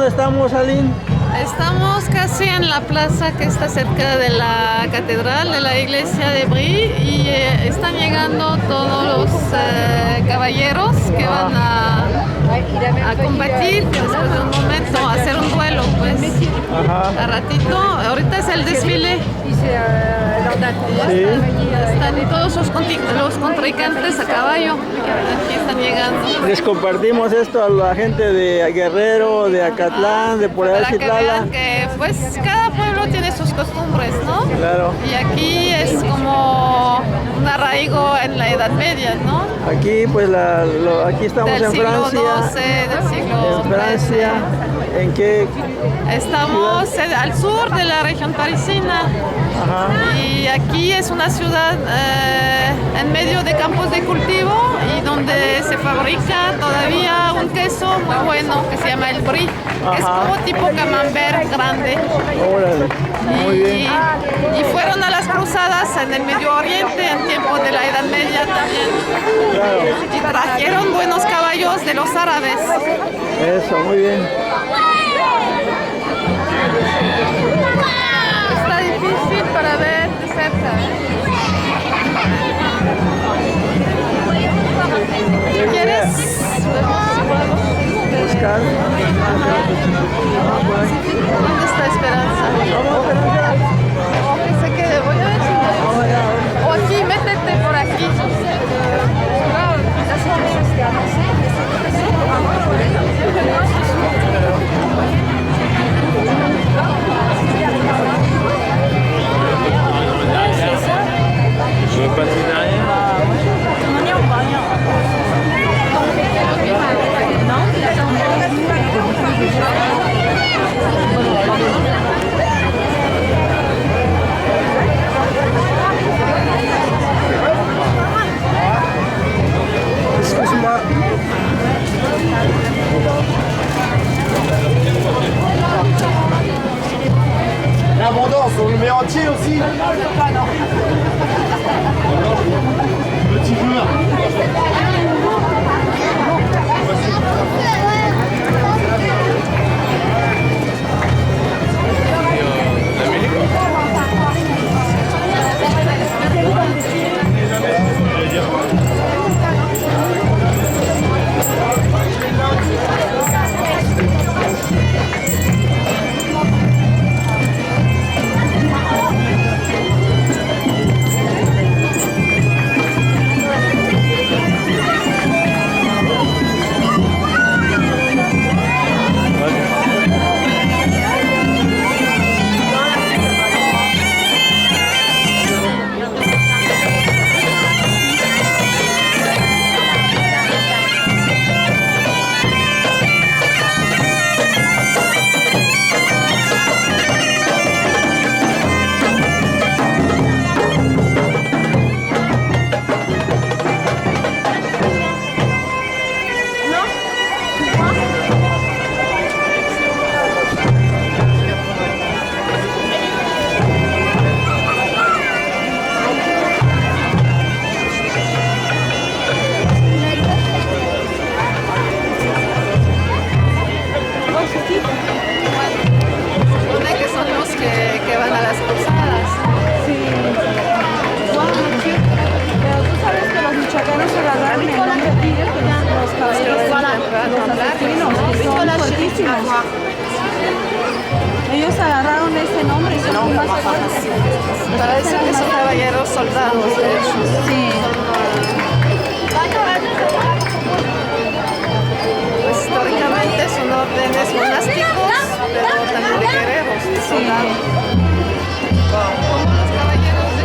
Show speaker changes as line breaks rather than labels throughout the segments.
¿Dónde estamos, Aline?
Estamos casi en la plaza que está cerca de la catedral de la iglesia de Brie y están llegando todos los caballeros que van a combatir después de un momento, a hacer un duelo, pues.
Ajá.
A ratito, ahorita es el desfile.
Sí.
Están todos los contrincantes a caballo. Aquí están llegando.
Les compartimos esto a la gente de Guerrero, de Acatlán, de por allá de
Para que
Citlala.
vean que pues cada pueblo tiene sus costumbres, ¿no?
Claro.
Y aquí es como un arraigo en la Edad Media, ¿no?
Aquí, pues, aquí estamos
Del
en
siglo
Francia.
XII, del siglo
En Francia. ¿En qué?
Estamos al sur de la región parisina.
Ajá.
Y aquí es una ciudad en medio de campos de cultivo y donde se fabrica todavía un queso muy bueno que se llama el brie, que es
Ajá.
como tipo camembert grande.
Órale. Muy bien.
Y fueron a las cruzadas en el Medio Oriente en tiempos de la Edad Media también.
Claro.
Y trajeron buenos caballos de los árabes.
Eso, muy bien.
Está difícil para ver de cerca. ¿Quieres?
Buscar.
¿Dónde está Esperanza? O que se quede, voy a ver si o aquí, métete por aquí.
Je veux passer derrière.
Excuse-moi.
L'abondance, on le met entier aussi. Petit joueur.
Supone que son los que van a las cruzadas.
Sí. Pero tú sabes que los michoacanos agarraron el nombre de tigre, que los caballeros los asesinos, que son fuertísimos. Ellos agarraron ese nombre y son más fuertes.
Parece que son caballeros soldados, de hecho.
Sí.
Pues, históricamente son órdenes monásticos, pero también de guerreros, de soldados. Como los caballeros de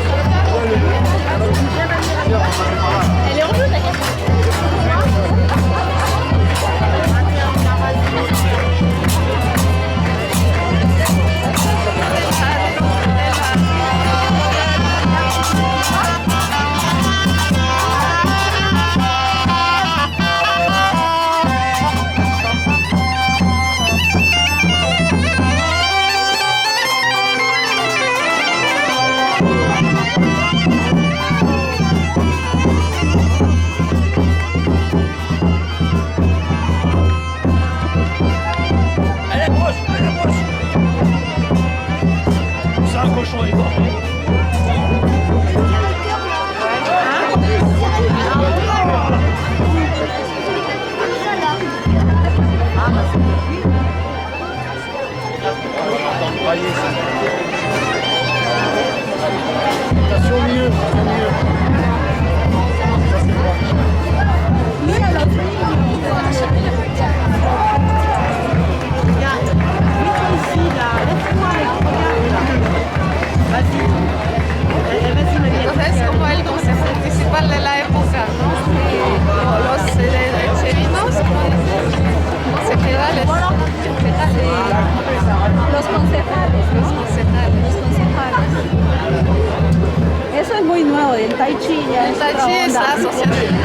¿Cuáles?
Los concejales, ¿no?
Los concejales.
Los concejales. Eso es muy nuevo, el Tai Chi ya
El
es
Tai
otra
Chi es
onda.
la asociación.